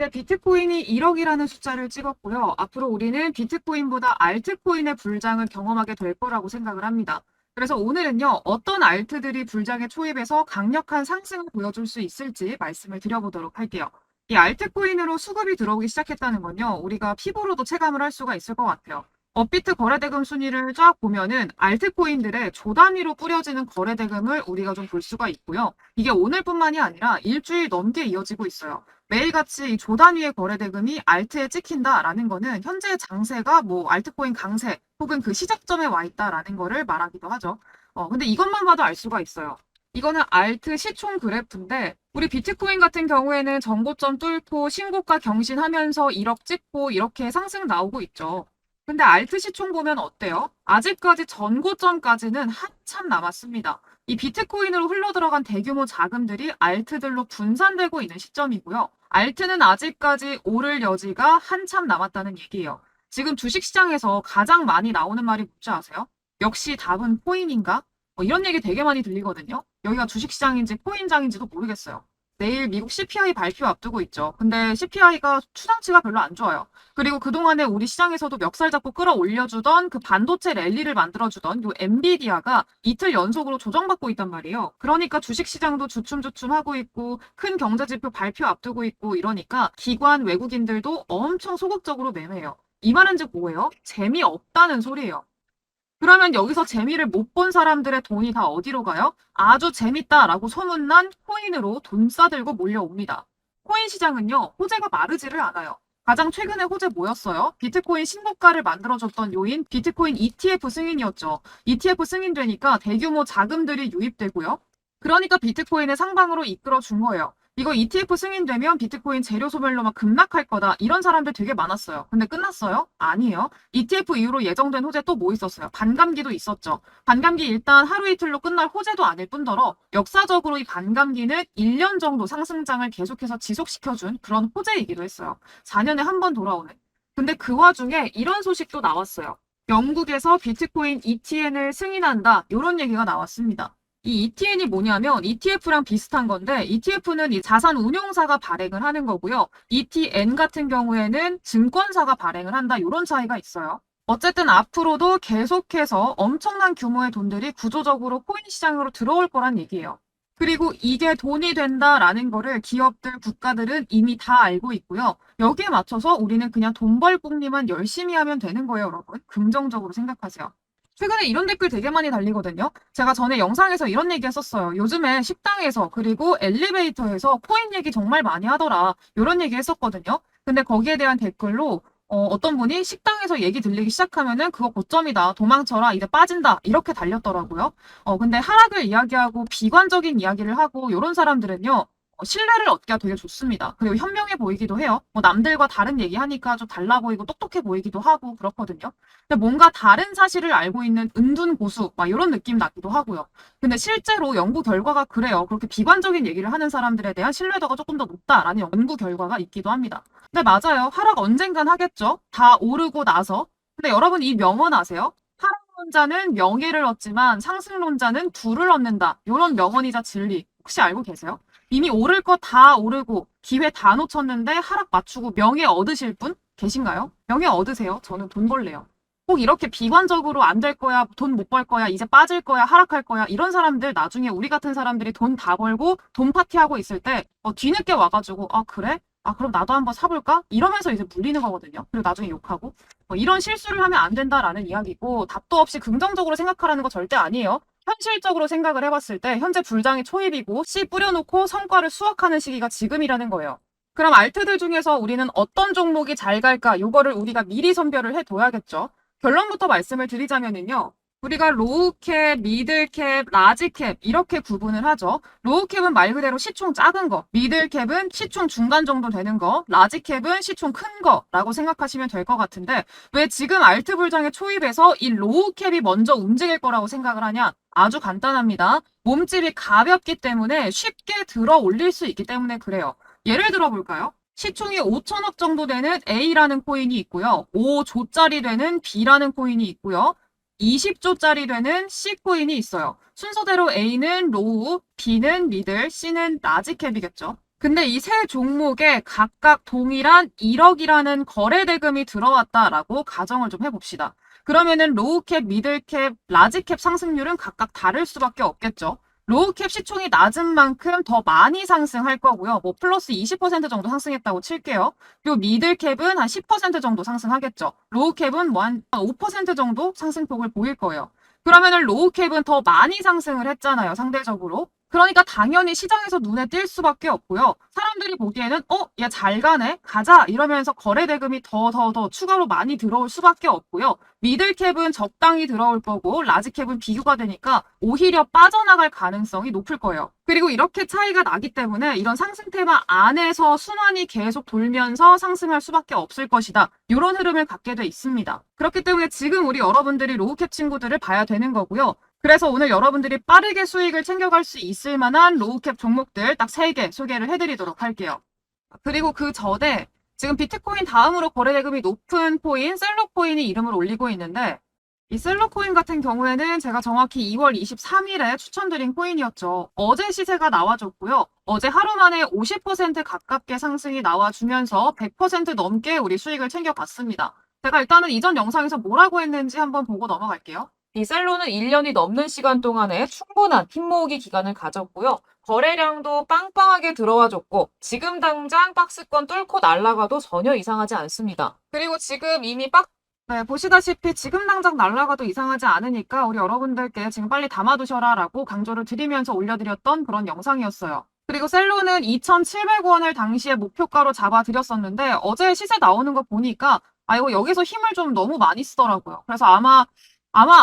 네, 비트코인이 1억이라는 숫자를 찍었고요. 앞으로 우리는 비트코인보다 알트코인의 불장을 경험하게 될 거라고 생각을 합니다. 그래서 오늘은요, 어떤 알트들이 불장에 초입해서 강력한 상승을 보여줄 수 있을지 말씀을 드려보도록 할게요. 이 알트코인으로 수급이 들어오기 시작했다는 건요, 우리가 피부로도 체감을 할 수가 있을 것 같아요. 업비트 거래대금 순위를 쫙 보면은 알트코인들의 조 단위로 뿌려지는 거래대금을 우리가 좀 볼 수가 있고요. 이게 오늘뿐만이 아니라 일주일 넘게 이어지고 있어요. 매일같이 이 조 단위의 거래대금이 알트에 찍힌다라는 거는 현재 장세가 뭐 알트코인 강세 혹은 그 시작점에 와 있다라는 거를 말하기도 하죠. 근데 이것만 봐도 알 수가 있어요. 이거는 알트 시총 그래프인데 우리 비트코인 같은 경우에는 전고점 뚫고 신고가 경신하면서 1억 찍고 이렇게 상승 나오고 있죠. 근데 알트 시총 보면 어때요? 아직까지 전고점까지는 한참 남았습니다. 이 비트코인으로 흘러들어간 대규모 자금들이 알트들로 분산되고 있는 시점이고요. 알트는 아직까지 오를 여지가 한참 남았다는 얘기예요. 지금 주식시장에서 가장 많이 나오는 말이 뭔지 아세요? 역시 답은 코인인가? 이런 얘기 되게 많이 들리거든요. 여기가 주식시장인지 코인장인지도 모르겠어요. 내일 미국 CPI 발표 앞두고 있죠. 근데 CPI가 추정치가 별로 안 좋아요. 그리고 그동안에 우리 시장에서도 멱살 잡고 끌어올려주던 그 반도체 랠리를 만들어주던 요 엔비디아가 이틀 연속으로 조정받고 있단 말이에요. 그러니까 주식시장도 주춤주춤하고 있고 큰 경제지표 발표 앞두고 있고 이러니까 기관 외국인들도 엄청 소극적으로 매매해요. 이 말은 즉 뭐예요? 재미없다는 소리예요. 그러면 여기서 재미를 못 본 사람들의 돈이 다 어디로 가요? 아주 재밌다라고 소문난 코인으로 돈 싸들고 몰려옵니다. 코인 시장은요, 호재가 마르지를 않아요. 가장 최근에 호재 뭐였어요? 비트코인 신고가를 만들어줬던 요인, 비트코인 ETF 승인이었죠. ETF 승인되니까 대규모 자금들이 유입되고요. 그러니까 비트코인을 상방으로 이끌어 준 거예요. 이거 ETF 승인되면 비트코인 재료 소멸로 막 급락할 거다. 이런 사람들 되게 많았어요. 근데 끝났어요? 아니에요. ETF 이후로 예정된 호재 또 뭐 있었어요? 반감기도 있었죠. 반감기 일단 하루 이틀로 끝날 호재도 아닐 뿐더러 역사적으로 이 반감기는 1년 정도 상승장을 계속해서 지속시켜준 그런 호재이기도 했어요. 4년에 한 번 돌아오는. 근데 그 와중에 이런 소식도 나왔어요. 영국에서 비트코인 ETN을 승인한다. 이런 얘기가 나왔습니다. 이 ETN이 뭐냐면 ETF랑 비슷한 건데 ETF는 이 자산 운용사가 발행을 하는 거고요. ETN 같은 경우에는 증권사가 발행을 한다. 이런 차이가 있어요. 어쨌든 앞으로도 계속해서 엄청난 규모의 돈들이 구조적으로 코인 시장으로 들어올 거란 얘기예요. 그리고 이게 돈이 된다라는 거를 기업들, 국가들은 이미 다 알고 있고요. 여기에 맞춰서 우리는 그냥 돈 벌 궁리만 열심히 하면 되는 거예요, 여러분. 긍정적으로 생각하세요. 최근에 이런 댓글 되게 많이 달리거든요. 제가 전에 영상에서 이런 얘기 했었어요. 요즘에 식당에서 그리고 엘리베이터에서 코인 얘기 정말 많이 하더라. 이런 얘기 했었거든요. 근데 거기에 대한 댓글로 어떤 분이 식당에서 얘기 들리기 시작하면은 그거 고점이다. 도망쳐라. 이제 빠진다. 이렇게 달렸더라고요. 근데 하락을 이야기하고 비관적인 이야기를 하고 이런 사람들은요. 신뢰를 얻기가 되게 좋습니다. 그리고 현명해 보이기도 해요. 남들과 다른 얘기하니까 좀 달라 보이고 똑똑해 보이기도 하고 그렇거든요. 근데 뭔가 다른 사실을 알고 있는 은둔 고수 막 이런 느낌 나기도 하고요. 근데 실제로 연구 결과가 그래요. 그렇게 비관적인 얘기를 하는 사람들에 대한 신뢰도가 조금 더 높다라는 연구 결과가 있기도 합니다. 근데 맞아요. 하락 언젠간 하겠죠. 다 오르고 나서. 근데 여러분 이 명언 아세요? 하락론자는 명예를 얻지만 상승론자는 부를 얻는다. 이런 명언이자 진리 혹시 알고 계세요? 이미 오를 거 다 오르고 기회 다 놓쳤는데 하락 맞추고 명예 얻으실 분 계신가요? 명예 얻으세요. 저는 돈 벌래요. 꼭 이렇게 비관적으로 안 될 거야, 돈 못 벌 거야, 이제 빠질 거야, 하락할 거야 이런 사람들 나중에 우리 같은 사람들이 돈 다 벌고 돈 파티하고 있을 때 뒤늦게 와가지고 아 그래? 아 그럼 나도 한번 사볼까? 이러면서 이제 물리는 거거든요. 그리고 나중에 욕하고 이런 실수를 하면 안 된다라는 이야기고 답도 없이 긍정적으로 생각하라는 거 절대 아니에요. 현실적으로 생각을 해봤을 때 현재 불장이 초입이고 씨 뿌려놓고 성과를 수확하는 시기가 지금이라는 거예요. 그럼 알트들 중에서 우리는 어떤 종목이 잘 갈까? 요거를 우리가 미리 선별을 해둬야겠죠. 결론부터 말씀을 드리자면은요. 우리가 로우캡, 미들캡, 라지캡 이렇게 구분을 하죠. 로우캡은 말 그대로 시총 작은 거, 미들캡은 시총 중간 정도 되는 거, 라지캡은 시총 큰 거라고 생각하시면 될 것 같은데 왜 지금 알트 불장의 초입에서 이 로우캡이 먼저 움직일 거라고 생각을 하냐? 아주 간단합니다. 몸집이 가볍기 때문에 쉽게 들어 올릴 수 있기 때문에 그래요. 예를 들어 볼까요? 시총이 5천억 정도 되는 A라는 코인이 있고요. 5조짜리 되는 B라는 코인이 있고요. 20조짜리 되는 C코인이 있어요. 순서대로 A는 로우, B는 미들, C는 라지캡이겠죠. 근데 이 세 종목에 각각 동일한 1억이라는 거래 대금이 들어왔다라고 가정을 좀 해봅시다. 그러면은 로우캡, 미들캡, 라지캡 상승률은 각각 다를 수밖에 없겠죠. 로우캡 시총이 낮은 만큼 더 많이 상승할 거고요. 뭐 플러스 20% 정도 상승했다고 칠게요. 그리고 미들캡은 한 10% 정도 상승하겠죠. 로우캡은 뭐 한 5% 정도 상승폭을 보일 거예요. 그러면은 로우캡은 더 많이 상승을 했잖아요, 상대적으로. 그러니까 당연히 시장에서 눈에 띌 수밖에 없고요. 사람들이 보기에는 얘 잘 가네? 가자! 이러면서 거래 대금이 더 추가로 많이 들어올 수밖에 없고요. 미들캡은 적당히 들어올 거고 라지캡은 비교가 되니까 오히려 빠져나갈 가능성이 높을 거예요. 그리고 이렇게 차이가 나기 때문에 이런 상승 테마 안에서 순환이 계속 돌면서 상승할 수밖에 없을 것이다. 이런 흐름을 갖게 돼 있습니다. 그렇기 때문에 지금 우리 여러분들이 로우캡 친구들을 봐야 되는 거고요. 그래서 오늘 여러분들이 빠르게 수익을 챙겨갈 수 있을 만한 로우캡 종목들 딱 3개 소개를 해드리도록 할게요. 그리고 그 전에 지금 비트코인 다음으로 거래 대금이 높은 코인 셀러코인이 이름을 올리고 있는데 이 셀러코인 같은 경우에는 제가 정확히 2월 23일에 추천드린 코인이었죠. 어제 시세가 나와줬고요. 어제 하루 만에 50% 가깝게 상승이 나와주면서 100% 넘게 우리 수익을 챙겨갔습니다. 제가 일단은 이전 영상에서 뭐라고 했는지 한번 보고 넘어갈게요. 이 셀로는 1년이 넘는 시간 동안에 충분한 힘 모으기 기간을 가졌고요. 거래량도 빵빵하게 들어와줬고 지금 당장 박스권 뚫고 날아가도 전혀 이상하지 않습니다. 그리고 지금 이미 보시다시피 지금 당장 날아가도 이상하지 않으니까 우리 여러분들께 지금 빨리 담아두셔라 라고 강조를 드리면서 올려드렸던 그런 영상이었어요. 그리고 셀로는 2,700원을 당시에 목표가로 잡아드렸었는데 어제 시세 나오는 거 보니까 이거 여기서 힘을 좀 너무 많이 쓰더라고요. 그래서 아마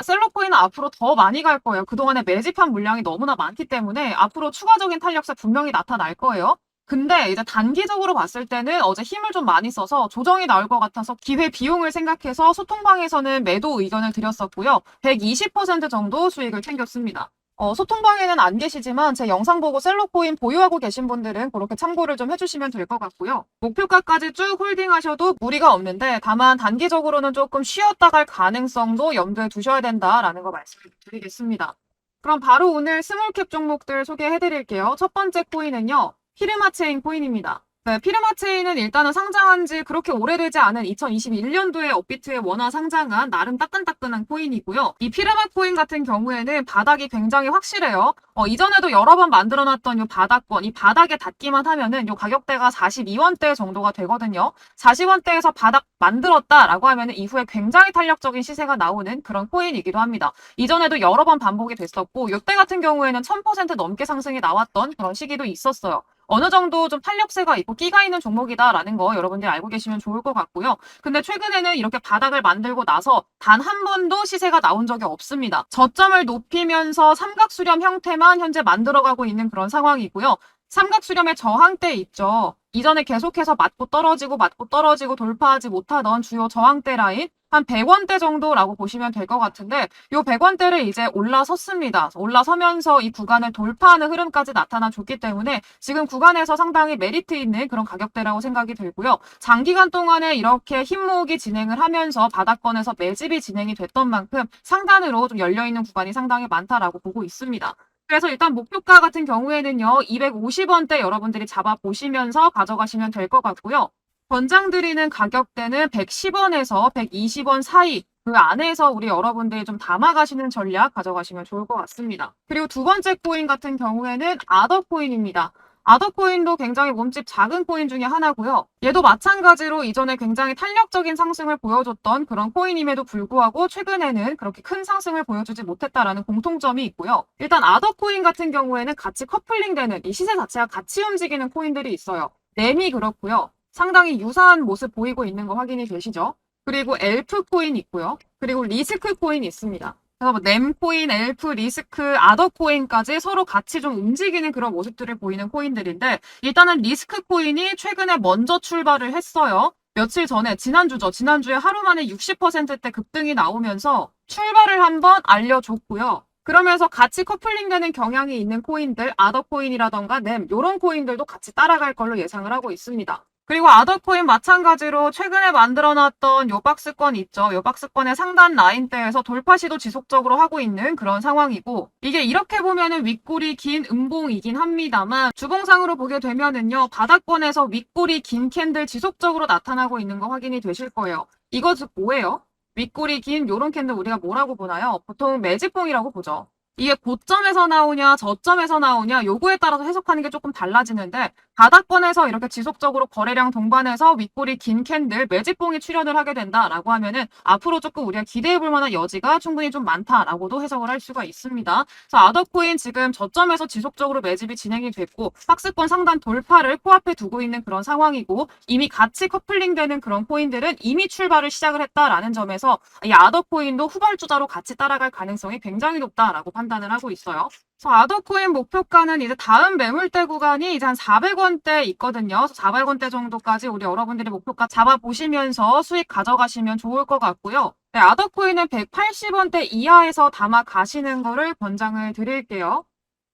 셀러코인은 앞으로 더 많이 갈 거예요. 그동안에 매집한 물량이 너무나 많기 때문에 앞으로 추가적인 탄력세 분명히 나타날 거예요. 근데 이제 단기적으로 봤을 때는 어제 힘을 좀 많이 써서 조정이 나올 것 같아서 기회 비용을 생각해서 소통방에서는 매도 의견을 드렸었고요. 120% 정도 수익을 챙겼습니다. 소통방에는 안 계시지만 제 영상 보고 셀러코인 보유하고 계신 분들은 그렇게 참고를 좀 해주시면 될 것 같고요. 목표가까지 쭉 홀딩하셔도 무리가 없는데 다만 단기적으로는 조금 쉬었다 갈 가능성도 염두에 두셔야 된다라는 거 말씀드리겠습니다. 그럼 바로 오늘 스몰캡 종목들 소개해드릴게요. 첫 번째 코인은요. 피르마체인 코인입니다. 네, 피르마체인은 일단은 상장한 지 그렇게 오래되지 않은 2021년도에 업비트에 원화 상장한 나름 따끈따끈한 코인이고요. 이 피르마 코인 같은 경우에는 바닥이 굉장히 확실해요. 이전에도 여러 번 만들어놨던 이 바닥권, 이 바닥에 닿기만 하면은 이 가격대가 42원대 정도가 되거든요. 40원대에서 바닥 만들었다라고 하면은 이후에 굉장히 탄력적인 시세가 나오는 그런 코인이기도 합니다. 이전에도 여러 번 반복이 됐었고 이때 같은 경우에는 1000% 넘게 상승이 나왔던 그런 시기도 있었어요. 어느 정도 좀 탄력세가 있고 끼가 있는 종목이다라는 거 여러분들이 알고 계시면 좋을 것 같고요. 근데 최근에는 이렇게 바닥을 만들고 나서 단 한 번도 시세가 나온 적이 없습니다. 저점을 높이면서 삼각수렴 형태만 현재 만들어가고 있는 그런 상황이고요. 삼각수렴의 저항대 있죠. 이전에 계속해서 맞고 떨어지고 돌파하지 못하던 주요 저항대 라인 한 100원대 정도라고 보시면 될 것 같은데 이 100원대를 이제 올라섰습니다. 올라서면서 이 구간을 돌파하는 흐름까지 나타나줬기 때문에 지금 구간에서 상당히 메리트 있는 그런 가격대라고 생각이 들고요. 장기간 동안에 이렇게 힘 모으기 진행을 하면서 바닥권에서 매집이 진행이 됐던 만큼 상단으로 좀 열려있는 구간이 상당히 많다라고 보고 있습니다. 그래서 일단 목표가 같은 경우에는요. 250원대 여러분들이 잡아보시면서 가져가시면 될 것 같고요. 권장드리는 가격대는 110원에서 120원 사이 그 안에서 우리 여러분들이 좀 담아가시는 전략 가져가시면 좋을 것 같습니다. 그리고 두 번째 코인 같은 경우에는 아더코인입니다. 아더코인도 굉장히 몸집 작은 코인 중에 하나고요. 얘도 마찬가지로 이전에 굉장히 탄력적인 상승을 보여줬던 그런 코인임에도 불구하고 최근에는 그렇게 큰 상승을 보여주지 못했다라는 공통점이 있고요. 일단 아더코인 같은 경우에는 같이 커플링되는 이 시세 자체가 같이 움직이는 코인들이 있어요. 램이 그렇고요. 상당히 유사한 모습 보이고 있는 거 확인이 되시죠? 그리고 엘프 코인 있고요. 그리고 리스크 코인 있습니다. 그래서 뭐 램코인, 엘프, 리스크, 아더코인까지 서로 같이 좀 움직이는 그런 모습들을 보이는 코인들인데 일단은 리스크 코인이 최근에 먼저 출발을 했어요. 며칠 전에 지난주에 하루 만에 60%대 급등이 나오면서 출발을 한번 알려줬고요. 그러면서 같이 커플링되는 경향이 있는 코인들, 아더코인이라던가 램 이런 코인들도 같이 따라갈 걸로 예상을 하고 있습니다. 그리고 아더코인 마찬가지로 최근에 만들어놨던 요 박스권 있죠. 요 박스권의 상단 라인대에서 돌파 시도 지속적으로 하고 있는 그런 상황이고, 이게 이렇게 보면은 윗골이 긴 음봉이긴 합니다만 주봉상으로 보게 되면은요, 바닥권에서 윗골이 긴 캔들 지속적으로 나타나고 있는 거 확인이 되실 거예요. 이거 즉 뭐예요? 윗골이 긴 요런 캔들 우리가 뭐라고 보나요? 보통 매집봉이라고 보죠. 이게 고점에서 나오냐 저점에서 나오냐 요거에 따라서 해석하는 게 조금 달라지는데, 바닥권에서 이렇게 지속적으로 거래량 동반해서 윗골이 긴 캔들 매집봉이 출현을 하게 된다라고 하면은 앞으로 조금 우리가 기대해 볼 만한 여지가 충분히 좀 많다라고도 해석을 할 수가 있습니다. 그래서 아더코인 지금 저점에서 지속적으로 매집이 진행이 됐고 박스권 상단 돌파를 코앞에 두고 있는 그런 상황이고, 이미 같이 커플링되는 그런 코인들은 이미 출발을 시작을 했다라는 점에서 이 아더코인도 후발주자로 같이 따라갈 가능성이 굉장히 높다라고 판단을 하고 있어요. 그래서 아더코인 목표가는 이제 다음 매물대 구간이 이제 한 400원대 있거든요. 그래서 400원대 정도까지 우리 여러분들이 목표가 잡아보시면서 수익 가져가시면 좋을 것 같고요. 네, 아더코인은 180원대 이하에서 담아 가시는 거를 권장을 드릴게요.